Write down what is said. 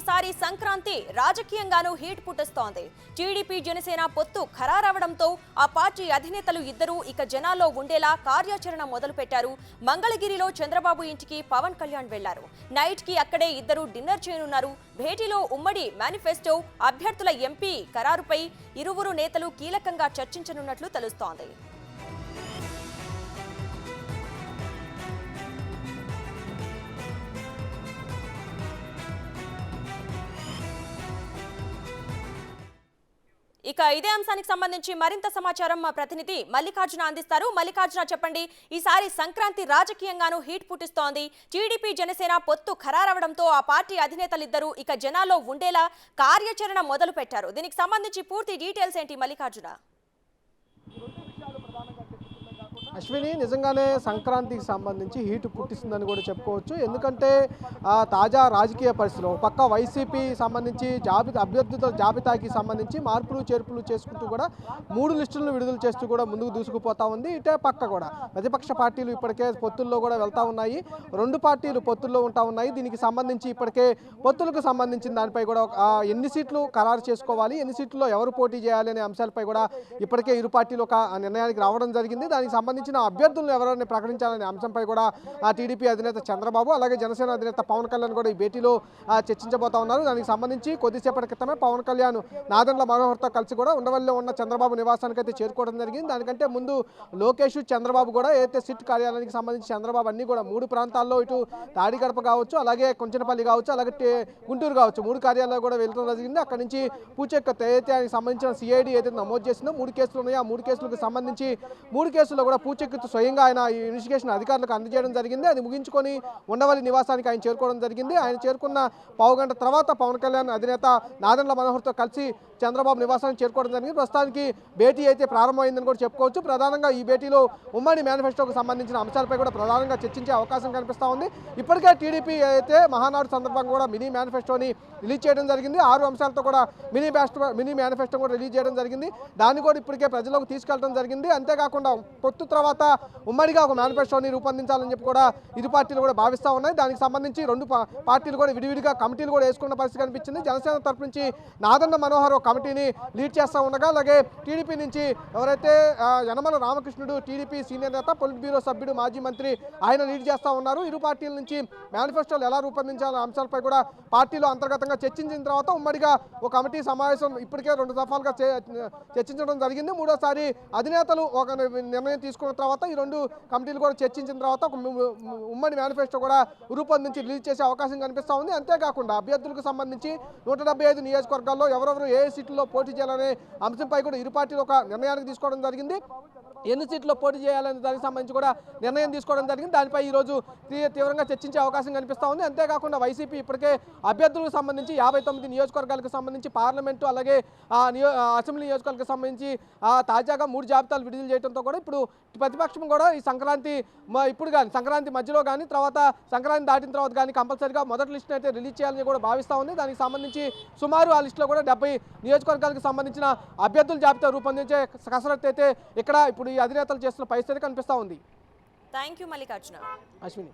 ఈసారి Sankranti రాజకీయంగానూ heat పుట్టిస్తోంది. TDP Janasena పొత్తు ఖరారవడంతో ఆ పార్టీ అధినేతలు ఇద్దరూ ఇక జనాల్లో ఉండేలా కార్యాచరణ మొదలుపెట్టారు. మంగళగిరిలో చంద్రబాబు ఇంటికి పవన్ కళ్యాణ్ వెళ్లారు. నైట్ కి అక్కడే ఇద్దరు డిన్నర్ చేయనున్నారు. భేటీలో ఉమ్మడి మేనిఫెస్టో, అభ్యర్థుల ఎంపీ ఖరారుపై ఇరువురు నేతలు కీలకంగా చర్చించనున్నట్లు తెలుస్తోంది. ఇక ఇదే అంశానికి సంబంధించి మరింత సమాచారం మా ప్రతినిధి మల్లికార్జున అందిస్తారు. మల్లికార్జున, చెప్పండి, ఈసారి సంక్రాంతి రాజకీయంగానూ హీట్ పుట్టిస్తోంది. టీడీపీ జనసేన పొత్తు ఖరారవడంతో ఆ పార్టీ అధినేతలిద్దరూ ఇక జనాల్లో ఉండేలా కార్యాచరణ మొదలు పెట్టారు. దీనికి సంబంధించి పూర్తి డీటెయిల్స్ ఏంటి మల్లికార్జున? అశ్విని, నిజంగానే సంక్రాంతికి సంబంధించి హీటు పుట్టిస్తుందని కూడా చెప్పుకోవచ్చు. ఎందుకంటే తాజా రాజకీయ పరిస్థితులు, ఒక పక్క వైసీపీ సంబంధించి అభ్యర్థుల జాబితాకి సంబంధించి మార్పులు చేర్పులు చేసుకుంటూ కూడా 3 లిస్టులను విడుదల చేస్తూ కూడా ముందుకు దూసుకుపోతా ఉంది. ఇటే పక్క కూడా ప్రతిపక్ష పార్టీలు ఇప్పటికే పొత్తుల్లో కూడా వెళ్తా ఉన్నాయి. 2 పార్టీలు పొత్తుల్లో ఉంటా ఉన్నాయి. దీనికి సంబంధించి ఇప్పటికే పొత్తులకు సంబంధించిన దానిపై కూడా ఎన్ని సీట్లు ఖరారు చేసుకోవాలి, ఎన్ని సీట్లలో ఎవరు పోటీ చేయాలి అనే అంశాలపై కూడా ఇప్పటికే ఇరు పార్టీలు ఒక నిర్ణయానికి రావడం జరిగింది. దానికి సంబంధించి అభ్యర్థులను ఎవరైనా ప్రకటించాలనే అంశంపై కూడా టీడీపీ అధినేత చంద్రబాబు, అలాగే జనసేన అధినేత పవన్ కళ్యాణ్ కూడా ఈ భేటీలో చర్చించబోతా ఉన్నారు. దానికి సంబంధించి కొద్దిసేపటి క్రితమే పవన్ కళ్యాణ్ నాదెండ్ల మనోహర్తో కలిసి కూడా ఉండవల్లిలో ఉన్న చంద్రబాబు నివాసానికి అయితే చేరుకోవడం జరిగింది. దానికంటే ముందు లోకేష్, చంద్రబాబు కూడా ఏదైతే సిట్ కార్యాలయానికి సంబంధించి చంద్రబాబు అన్ని కూడా 3 ప్రాంతాల్లో, ఇటు తాడికడప కావచ్చు, అలాగే కొంచెనపల్లి కావచ్చు, అలాగే గుంటూరు కావచ్చు, 3 కార్యాలయాలు కూడా వెళ్ళడం జరిగింది. అక్కడి నుంచి పూచెక్క ఏదైతే ఆయనకి సంబంధించిన సిఐడి ఏదైతే నమోదు చేసిందో 3 కేసులు ఉన్నాయో ఆ 3 కేసులకు సంబంధించి 3 కేసుల్లో కూడా పూచెక్కుతూ స్వయంగా ఆయన ఇన్వెస్టిగేషన్ అధికారులకు అందజేయడం జరిగింది. అది ముగించుకొని ఉండవల్లి నివాసానికి ఆయన చేరుకోవడం జరిగింది. ఆయన చేరుకున్న పావుగంట తర్వాత పవన్ కళ్యాణ్ అధినేత నాదెండ్ల మనోహర్తో కలిసి చంద్రబాబు నివాసానికి చేరుకోవడం జరిగింది. ప్రస్తుతానికి భేటీ అయితే ప్రారంభమైందని కూడా చెప్పుకోవచ్చు. ప్రధానంగా ఈ భేటీలో ఉమ్మడి మేనిఫెస్టోకు సంబంధించిన అంశాలపై కూడా ప్రధానంగా చర్చించే అవకాశం కనిపిస్తూ ఉంది. ఇప్పటికే టీడీపీ అయితే మహానాడు సందర్భంగా కూడా మినీ మేనిఫెస్టోని రిలీజ్ చేయడం జరిగింది. 6 అంశాలతో కూడా మినీ మేనిఫెస్టో కూడా రిలీజ్ చేయడం జరిగింది. దాన్ని కూడా ఇప్పటికే ప్రజలకు తీసుకెళ్లడం జరిగింది. అంతేకాకుండా పొత్తు తర్వాత ఉమ్మడిగా ఒక మేనిఫెస్టోని రూపొందించాలని చెప్పి కూడా ఇరు పార్టీలు కూడా భావిస్తూ ఉన్నాయి. దానికి సంబంధించి 2 పార్టీలు కూడా విడివిడిగా కమిటీలు కూడా వేసుకున్న పరిస్థితి కనిపించింది. జనసేన తరపు నుంచి నాదెండ్ల మనోహర్ కమిటీని లీడ్ చేస్తూ ఉండగా, అలాగే టీడీపీ నుంచి ఎవరైతే యనమల రామకృష్ణుడు, టీడీపీ సీనియర్ నేత, పొలిట్ బ్యూరో సభ్యుడు, మాజీ మంత్రి, ఆయన లీడ్ చేస్తూ ఉన్నారు. ఇరు పార్టీల నుంచి మేనిఫెస్టోలు ఎలా రూపొందించాలనే అంశాలపై కూడా పార్టీలో అంతర్గతంగా చర్చించిన తర్వాత ఉమ్మడిగా ఒక కమిటీ సమావేశం ఇప్పటికే 2 దఫాలుగా చర్చించడం జరిగింది. 3వసారి అధినేతలు ఒక నిర్ణయం తీసుకున్న తర్వాత ఈ 2 కమిటీలు కూడా చర్చించిన తర్వాత ఒక ఉమ్మడి మేనిఫెస్టో కూడా రూపొందించి రిలీజ్ చేసే అవకాశం కనిపిస్తూ ఉంది. అంతేకాకుండా అభ్యర్థులకు సంబంధించి 175 నియోజకవర్గాల్లో ఎవరెవరు ఏ సీట్లలో పోటీ చేయాలనే అంశంపై కూడా ఇరు పార్టీలు ఒక నిర్ణయానికి తీసుకోవడం జరిగింది. ఎన్ని సీట్లో పోటీ చేయాలనే దానికి సంబంధించి కూడా నిర్ణయం తీసుకోవడం జరిగింది. దానిపై ఈరోజు తీవ్రంగా చర్చించే అవకాశం కనిపిస్తూ ఉంది. అంతేకాకుండా వైసీపీ ఇప్పటికే అభ్యర్థులకు సంబంధించి 59 నియోజకవర్గాలకు సంబంధించి పార్లమెంటు, అలాగే అసెంబ్లీ నియోజకవర్గాలకు సంబంధించి తాజాగా 3 జాబితాలు విడుదల చేయడంతో కూడా ఇప్పుడు ప్రతిపక్షం కూడా ఈ సంక్రాంతి ఇప్పుడు కానీ సంక్రాంతి మధ్యలో కానీ తర్వాత సంక్రాంతి దాటిన తర్వాత కానీ కంపల్సరీగా మొదటి లిస్ట్ అయితే రిలీజ్ చేయాలని కూడా భావిస్తూ ఉంది. దానికి సంబంధించి సుమారు ఆ లిస్టులో కూడా 70 నియోజకవర్గాలకు సంబంధించిన అభ్యర్థుల జాబితా రూపొందించే కసరత్తు అయితే ఇక్కడ ఇప్పుడు ఈ అధినేతలు చేస్తున్న పరిస్థితి కనిపిస్తూ ఉంది. Thank you Mallikarjuna. అశ్విని.